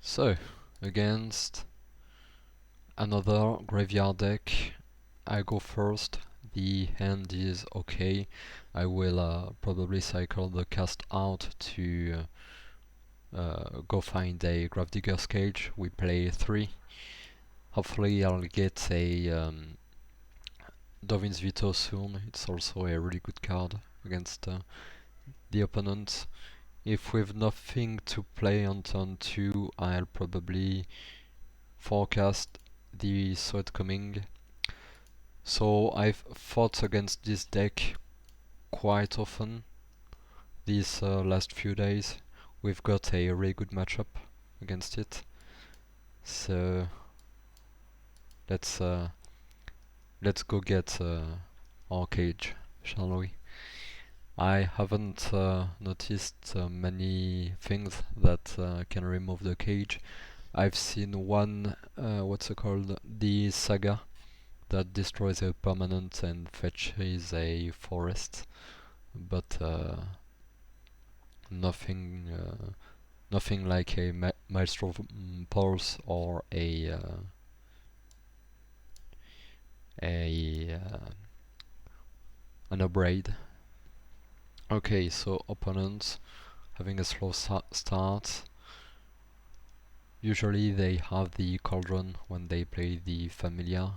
So, against another graveyard deck, I go first. The hand is okay. I will probably cycle the cast out to go find a Gravedigger's Cage. We play 3. Hopefully I'll get a Dovin's Veto soon. It's also a really good card against the opponent. If we've nothing to play on turn 2, I'll probably forecast the threat coming. So I've fought against this deck quite often these last few days. We've got a really good matchup against it. So let's go get our cage, shall we? I haven't noticed many things that can remove the cage. I've seen one, what's it called? The saga that destroys a permanent and fetches a forest, but nothing like a Maelstrom Pulse or a an Abrade. Okay, so opponents having a slow start. Usually they have the Cauldron when they play the Familiar.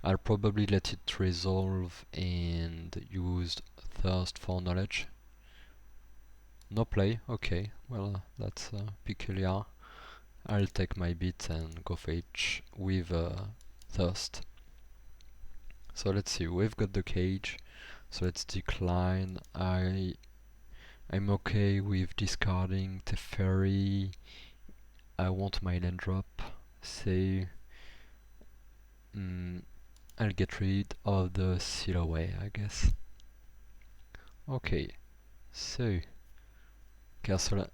I'll probably let it resolve and use Thirst for Knowledge. No play, okay, well that's peculiar. I'll take my beat and go fetch with Thirst. So let's see, we've got the cage, so let's decline. I'm okay with discarding Teferi. I want my land drop, so I'll get rid of the Seal Away, I guess. Okay, so Castle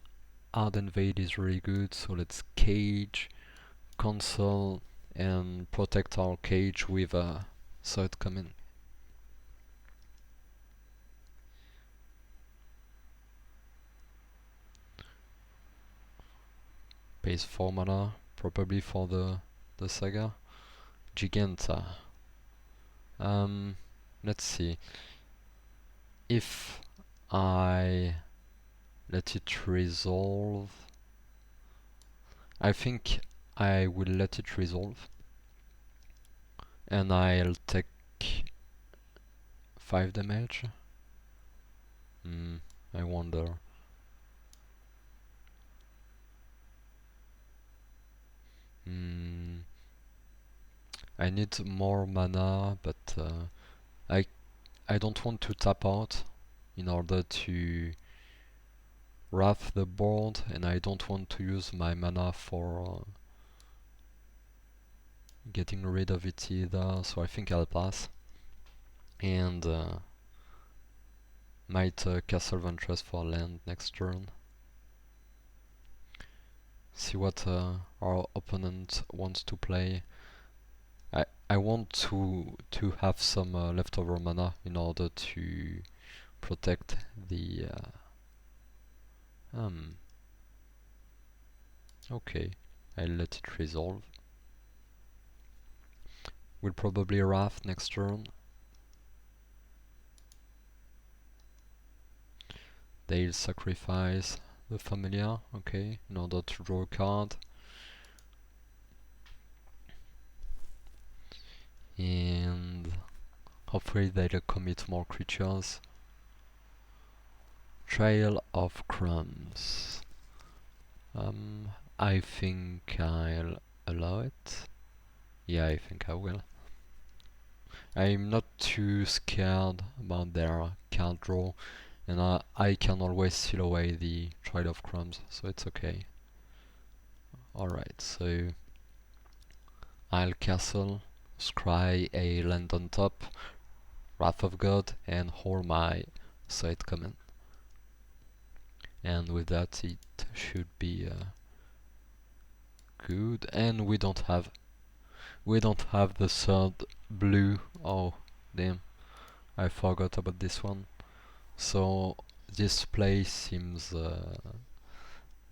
Ardenvade is really good, so let's cage, console, and protect our cage with a threat coming. Pays 4 mana, probably for the saga. Giganta. Let's see. If I let it resolve, I think I will let it resolve, and I'll take 5 damage. I wonder. I need more mana, but I don't want to tap out in order to wrath the board, and I don't want to use my mana for getting rid of it either, so I think I'll pass. And might Castle Ventress for land next turn. See what our opponent wants to play. I want to have some leftover mana in order to protect the okay, I'll let it resolve. We'll probably wrath next turn. They'll sacrifice the Familiar, okay, in order to draw a card. And hopefully they'll commit more creatures. Trail of Crumbs. I think I'll allow it. Yeah, I think I will. I'm not too scared about their card draw, and I can always seal away the Trail of Crumbs, so it's okay. Alright, so I'll castle, scry a land on top, Wrath of God, and hold my side command. And with that it should be good. And we don't have the third blue. Oh damn, I forgot about this one. So this play seems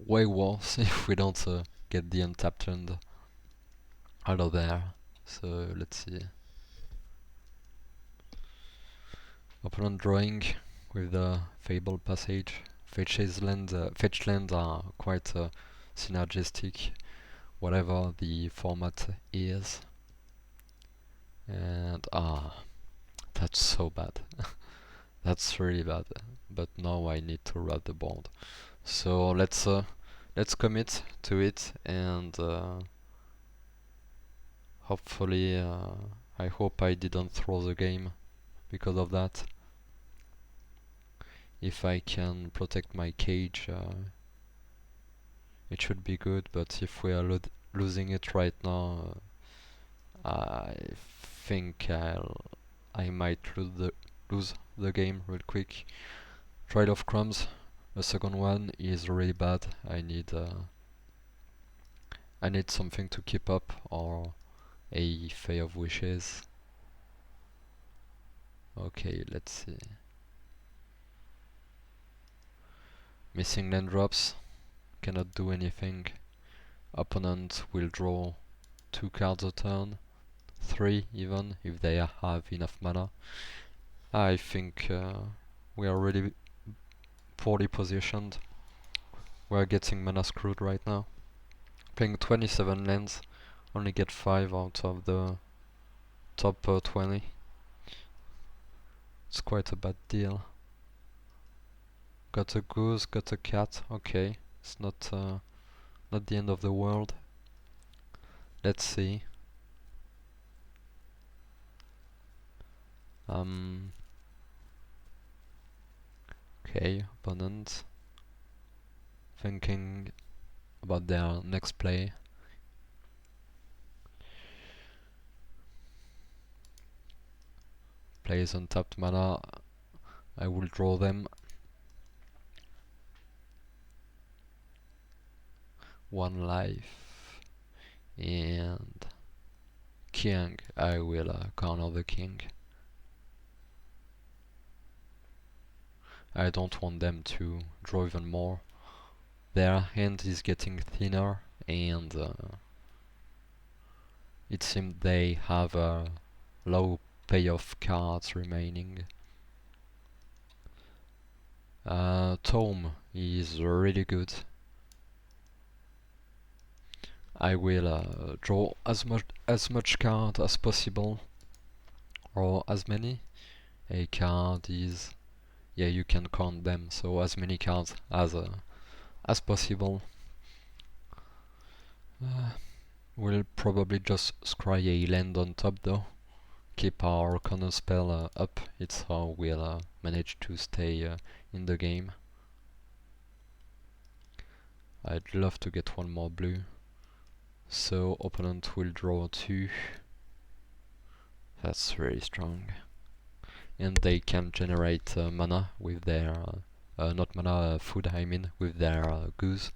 way worse if we don't get the untapped hand out of there. So let's see. Opponent drawing with the Fable Passage. Fetch lands are quite synergistic, whatever the format is. And that's so bad. That's really bad. But now I need to wrap the board. So let's commit to it, and hopefully I hope I didn't throw the game because of that. If I can protect my cage, it should be good, but if we are losing it right now, I think I might lose the game real quick. Trade of crumbs. The second one is really bad. I need something to keep up, or a Fae of Wishes. Okay, let's see. Missing land drops. Cannot do anything. Opponent will draw 2 cards a turn. 3 even, if they have enough mana. I think we are really poorly positioned. We are getting mana screwed right now. Playing 27 lands, only get 5 out of the top 20. It's quite a bad deal. Got a goose, got a cat, okay. It's not the end of the world. Let's see. Okay, opponent thinking about their next play. Plays untapped mana. I will draw them. 1 life. And king. I will counter the king. I don't want them to draw even more. Their hand is getting thinner, and it seems they have a low payoff cards remaining. Tome is really good. I will draw as much card as possible, or as many. A card is, yeah, you can count them, so as many cards as possible. We'll probably just scry a land on top though. Keep our corner spell up. It's how we'll manage to stay in the game. I'd love to get one more blue. So opponent will draw 2. That's really strong. And they can generate mana with their not mana, food I mean, with their goose.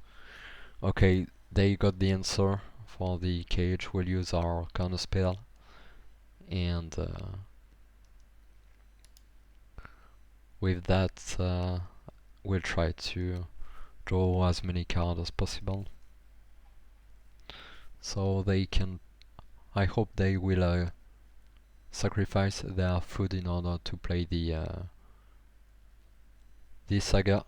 Okay, they got the answer for the cage. We'll use our counter spell, and with that we'll try to draw as many cards as possible. So they can, I hope they will sacrifice their food in order to play the saga,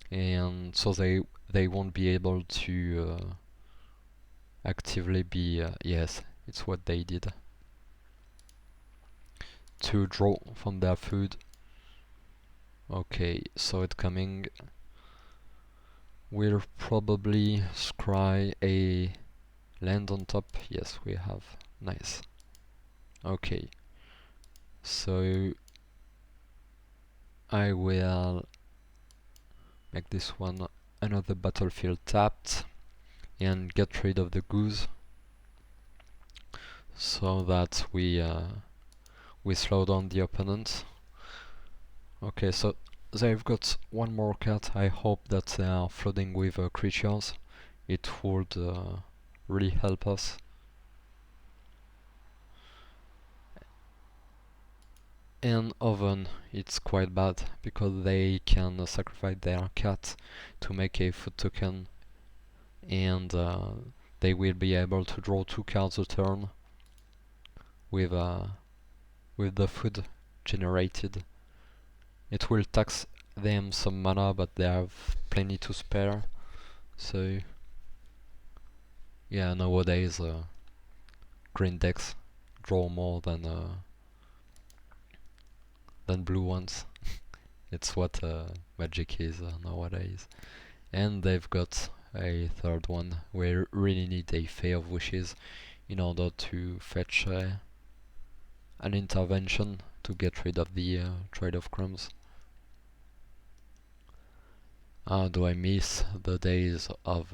and so they won't be able to actively be yes, it's what they did, to draw from their food. Okay, so it's coming. We'll probably scry a land on top. Yes, we have. Nice. Okay, so I will make this one another battlefield tapped and get rid of the goose, so that we slow down the opponent. Okay, so they've got one more cat. I hope that they are flooding with creatures. It would really help us. And oven, it's quite bad because they can sacrifice their cat to make a food token and they will be able to draw 2 cards a turn with the food generated. It will tax them some mana, but they have plenty to spare. So yeah, nowadays green decks draw more than blue ones. It's what Magic is nowadays. And they've got a third one. We really need a Fae of Wishes in order to fetch an intervention to get rid of the Trade of Crumbs. Do I miss the days of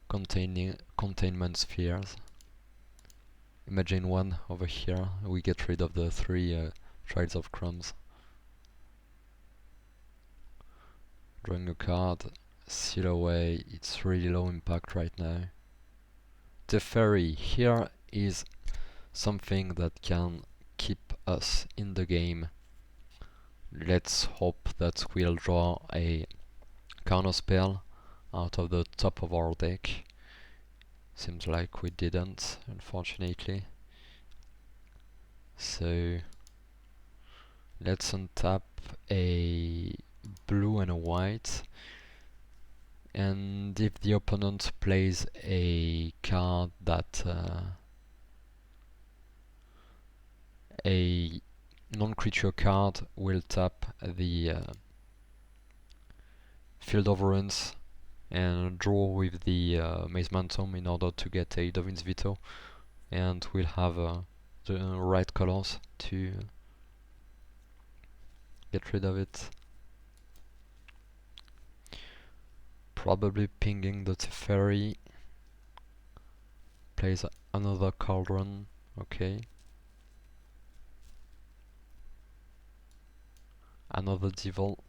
containment spheres? Imagine one over here, we get rid of the 3 Trades of Crumbs. Drawing a card, seal away, it's really low impact right now. Teferi, here is something that can keep us in the game. Let's hope that we'll draw a counter spell out of the top of our deck. Seems like we didn't, unfortunately. So let's untap a blue and a white, and if the opponent plays a card that a non-creature card, will tap the Field of Ruins and draw with the Maze Momentum in order to get a Dovin's Veto, and we'll have the right colors to get rid of it. Probably pinging the Teferi. Plays another Cauldron. Okay. Another Devil.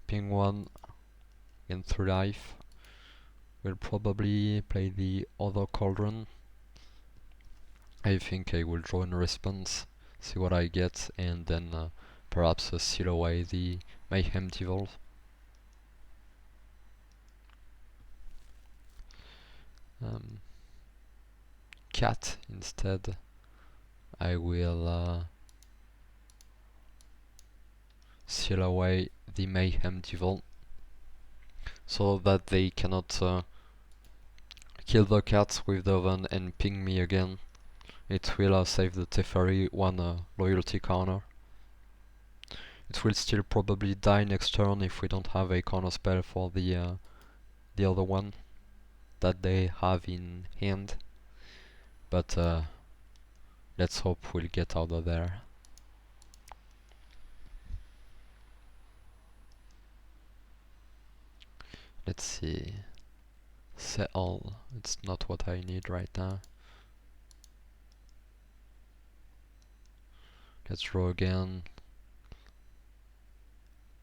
Ping one. Again 3 life. We'll probably play the other Cauldron. I think I will draw in response, see what I get, and then perhaps seal away the Mayhem Devil. Cat instead. I will seal away the Mayhem Devil so that they cannot kill the cats with the oven and ping me again. It will save the Teferi 1 loyalty counter. It will still probably die next turn if we don't have a counter spell for the other one that they have in hand. But let's hope we'll get out of there. Let's see. Settle. It's not what I need right now. Let's draw again.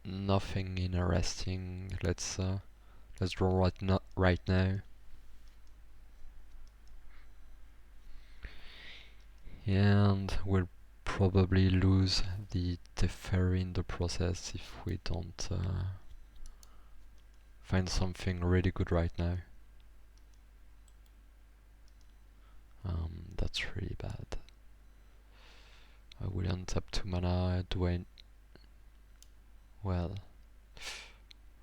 Nothing interesting. Let's draw right now. And we'll probably lose the Teferi in the process if we don't find something really good right now. That's really bad. I will untap 2 mana. Do I? Well,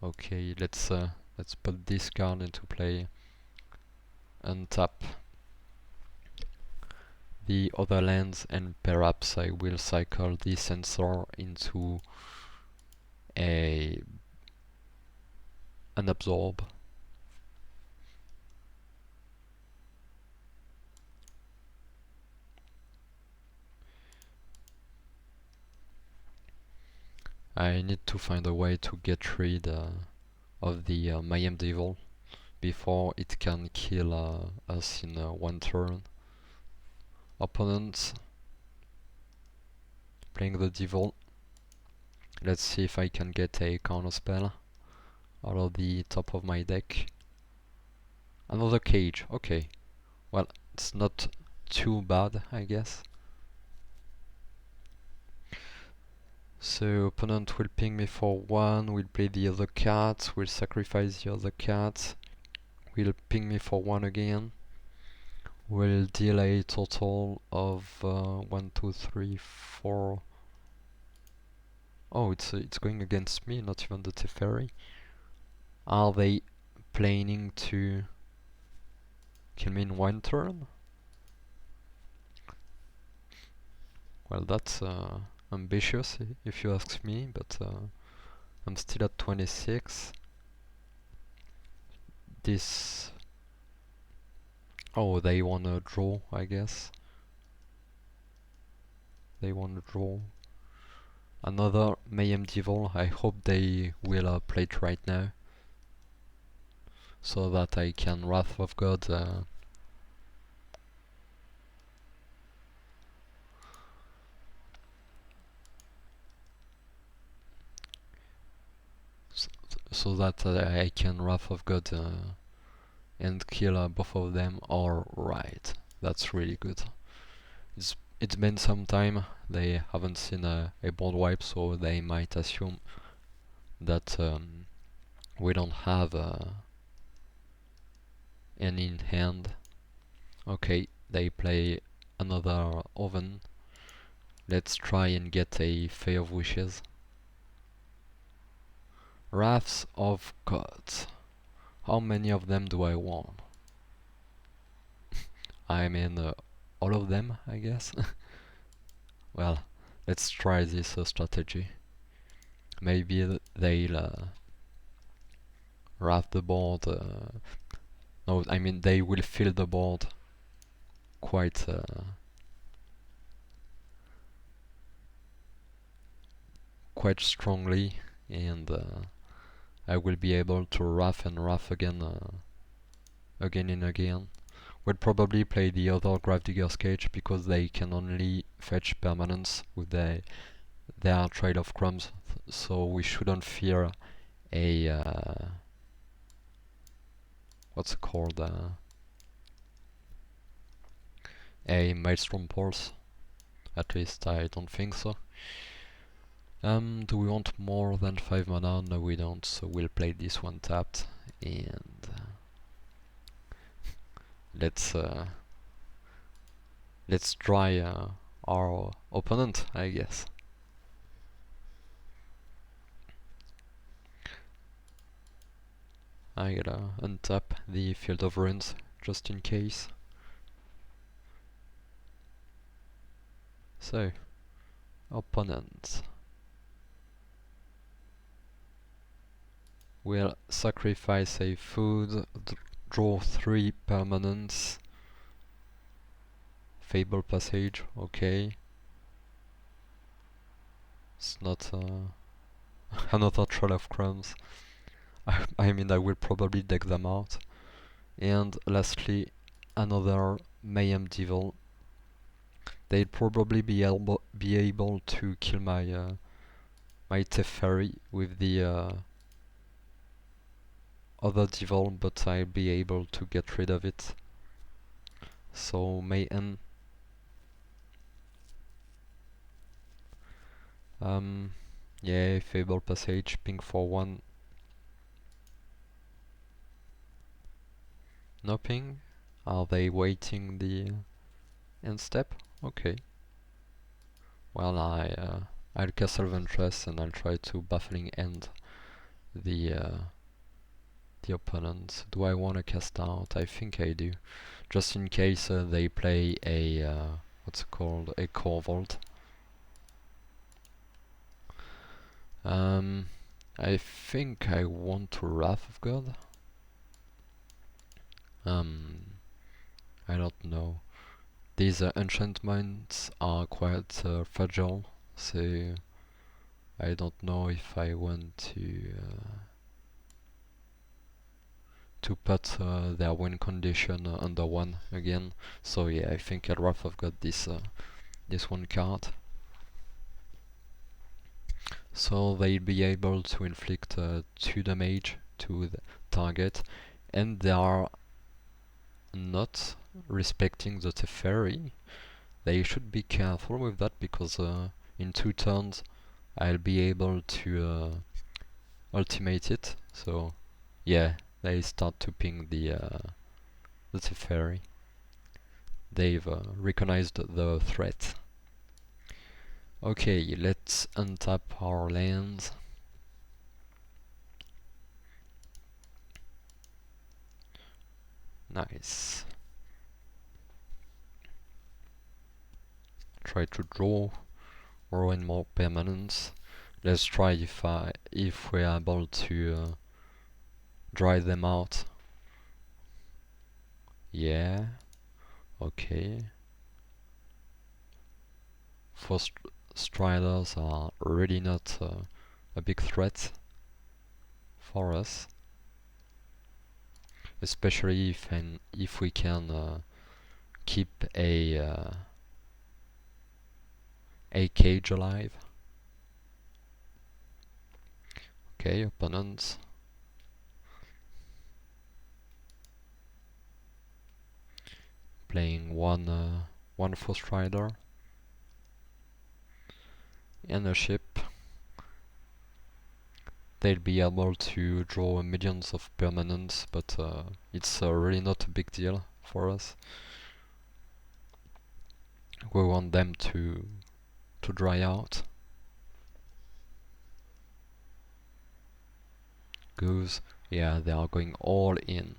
okay. Let's put this card into play. Untap the other lands, and perhaps I will cycle the Sensor into an Absorb. I need to find a way to get rid of the Mayhem Devil before it can kill us in 1 turn. Opponent playing the Devil. Let's see if I can get a counter spell out of the top of my deck. Another Cage. Okay. Well, it's not too bad, I guess. So opponent will ping me for 1, will play the other cat, will sacrifice the other cat, will ping me for 1 again, will deal a total of 1, 2, 3, 4. Oh, it's going against me, not even the Teferi. Are they planning to kill me in 1 turn? Well, that's ambitious if you ask me, but I'm still at 26. This... Oh, they wanna draw, I guess. They wanna draw. Another Mayhem Devil. I hope they will play it right now, so that I can Wrath of God so that I can Wrath of God and kill both of them. Alright, that's really good. It's been some time, they haven't seen a board wipe, so they might assume that we don't have any in hand. Okay, they play another oven. Let's try and get a Fae of Wishes. Wraths of Gods. How many of them do I want? I mean, all of them, I guess. Well, let's try this strategy. Maybe they'll wrap the board. No, I mean they will fill the board quite quite strongly, and I will be able to wrath and wrath again, again and again. We'll probably play the other Gravedigger's Cage because they can only fetch permanents with their Trade of Crumbs, so we shouldn't fear a what's it called? A Maelstrom Pulse. At least I don't think so. Do we want more than 5 mana? No, we don't, so we'll play this one tapped, and let's try our opponent, I guess. I gotta untap the Field of Ruins just in case. So, opponent will sacrifice a food, draw 3 permanents. Fable Passage, okay. It's not another Troll of Crumbs. I mean, I will probably deck them out. And lastly, another Mayhem Devil. They'd probably be able to kill my my Teferi with the other Devil, but I'll be able to get rid of it. So Mayhem. Yeah, Fable Passage, ping for 1. No ping? Are they waiting the end step? Okay. Well, I'll Castle Ventress and I'll try to baffling end the opponent. Do I want to cast out? I think I do, just in case they play a what's it called, a Core Vault. I think I want to Wrath of God. I don't know. These enchantments are quite fragile, so I don't know if I want to put their win condition under 1 again. So yeah, I think I'd rather have got this this 1 card. So they'll be able to inflict 2 damage to the target, and they are not respecting the Teferi. They should be careful with that because in 2 turns I'll be able to ultimate it. So yeah, they start to ping the Teferi. They've recognized the threat. Okay, let's untap our lands. Nice. Try to draw or in more permanence. Let's try if we're able to dry them out. Yeah. Okay. Force Striders are really not a big threat for us, especially if we can keep a cage alive. Okay, opponents. Playing one Force Strider and a ship. They'll be able to draw millions of permanents, but it's really not a big deal for us. We want them to dry out. Goose, yeah, they are going all in,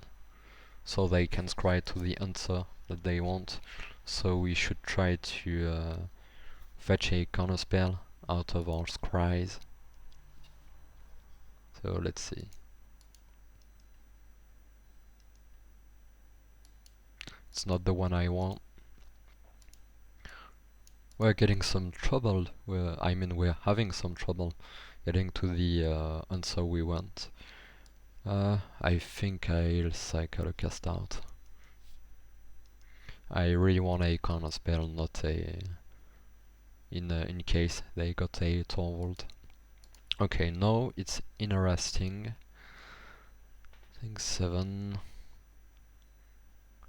so they can scry to the answer that they want. So we should try to fetch a counterspell out of our scries. So let's see. It's not the one I want. We're getting some trouble. We're having some trouble getting to the answer we want. I think I'll cycle a cast out. I really want a counterspell, not a in case they got a Torvald. Okay, now it's interesting. I think 7.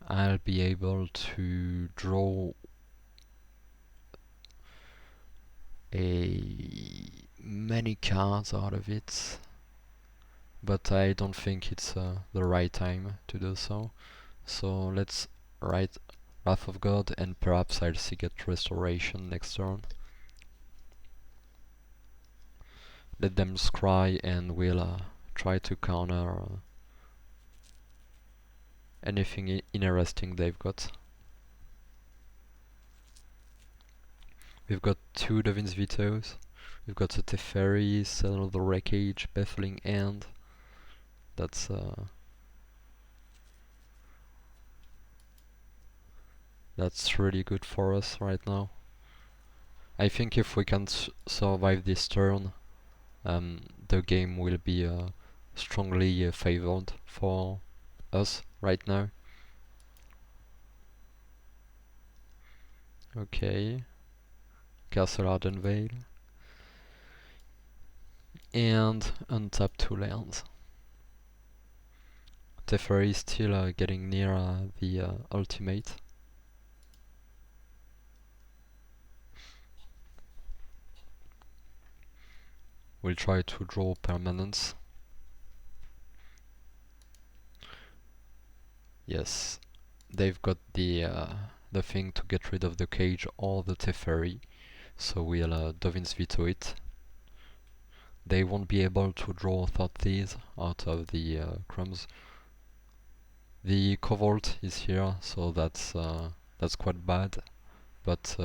I'll be able to draw many cards out of it, but I don't think it's the right time to do so. So let's write Wrath of God, and perhaps I'll see get Restoration next turn. Let them scry, and we'll try to counter anything interesting they've got. We've got 2 Dovin's Vetoes. We've got the Teferi, Cell of the Wreckage, Baffling End. That's really good for us right now. I think if we can survive this turn, the game will be strongly favored for us right now. Okay. Castle Ardenvale. And untap 2 lands. Teferi is still getting near the ultimate. We'll try to draw permanents. Yes, they've got the thing to get rid of the cage or the Teferi, so we'll Dovin's Veto it. They won't be able to draw these out of the crumbs. The Covert is here, so that's quite bad, but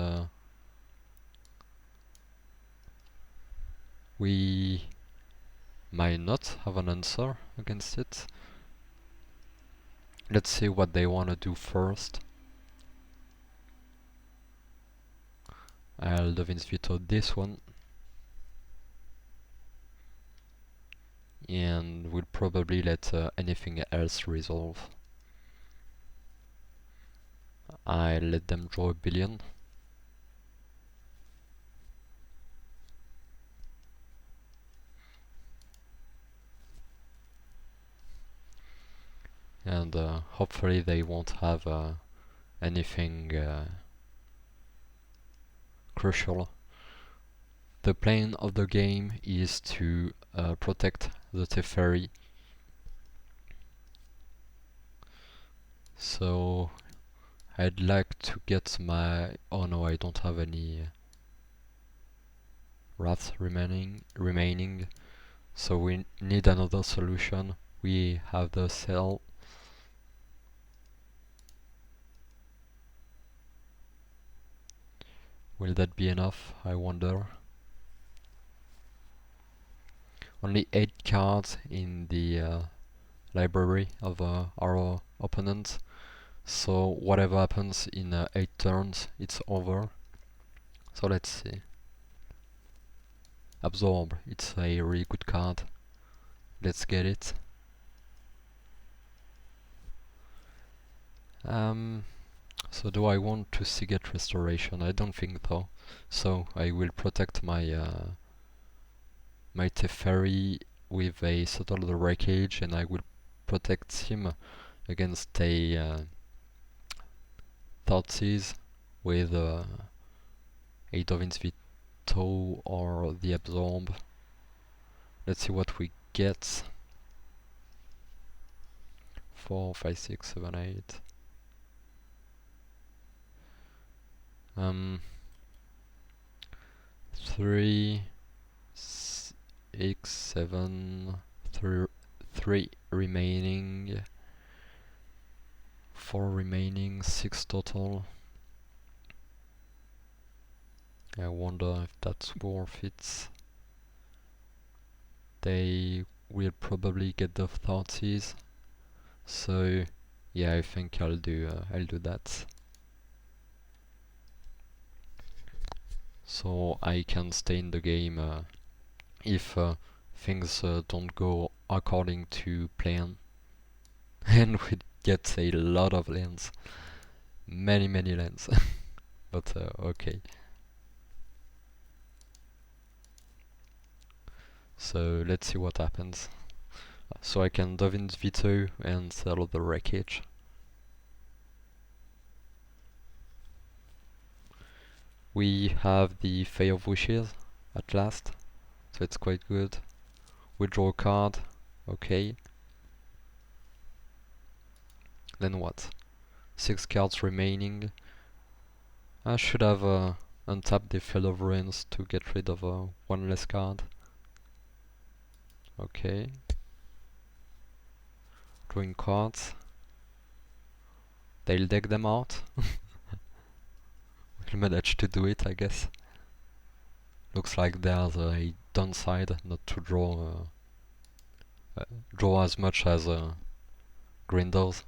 we might not have an answer against it. Let's see what they want to do first. I'll Dovin's Veto this one. And we'll probably let anything else resolve. I let them draw a billion. And hopefully they won't have anything crucial. the plan of the game is to protect the Teferi. So I'd like to get my... oh no, I don't have any wrath remaining. So we need another solution. We have the cell. Will that be enough? I wonder. Only 8 cards in the library of our opponent. So whatever happens in 8 turns, it's over. So let's see. Absorb, it's a really good card. Let's get it. So do I want to Seagate Restoration? I don't think so. So I will protect my my Teferi with a Subtle Wreckage, and I will protect him against a Thoughtseize with a Dovin's Veto or the Absorb. Let's see what we get. 4, 5, 6, 7, 8. 3, 6, 7, 3 remaining, 4 remaining, 6 total. I wonder if that's worth it. They will probably get the Thoughtseize, so yeah, I think I'll do that. So I can stay in the game if things don't go according to plan. And we get a lot of lands. Many lands. But okay. So let's see what happens. So I can Dovin's Veto and sell the Wreckage. We have the Fae of Wishes at last, so it's quite good. We draw a card, okay. Then what? 6 cards remaining. I should have untapped the Field of Ruins to get rid of one less card. Okay. Drawing cards. They'll deck them out. We'll manage to do it, I guess. Looks like there's a downside not to draw as much as green does,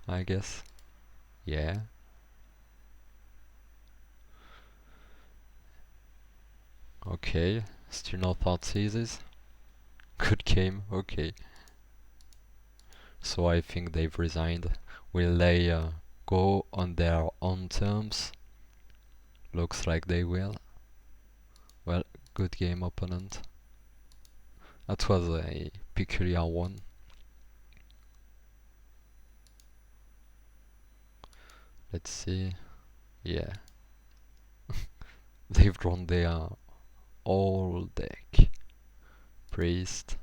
I guess. Yeah. Okay, still no Thoughtseizes. Good game, okay. So I think they've resigned. Will they go on their own terms? Looks like they will. Well, good game, opponent. That was a peculiar one. Let's see. Yeah. They've drawn their whole deck. Priest.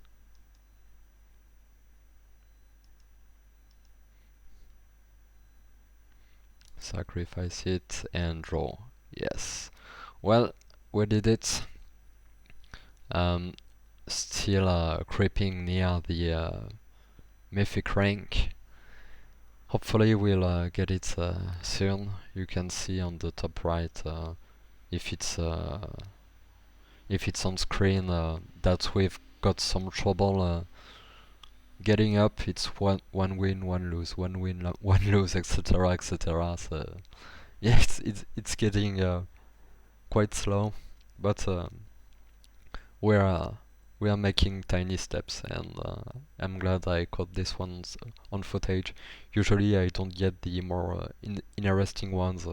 Sacrifice it and draw. Yes. Well, we did it. Still creeping near the mythic rank. Hopefully we'll get it soon. You can see on the top right if it's on screen that we've got some trouble getting up. It's one win, one lose, one win, one lose, etc., etc. So yeah, it's getting quite slow, but we are making tiny steps, and I'm glad I caught this one on footage. Usually I don't get the more interesting ones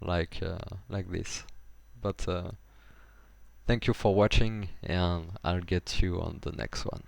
like this. But thank you for watching, and I'll get you on the next one.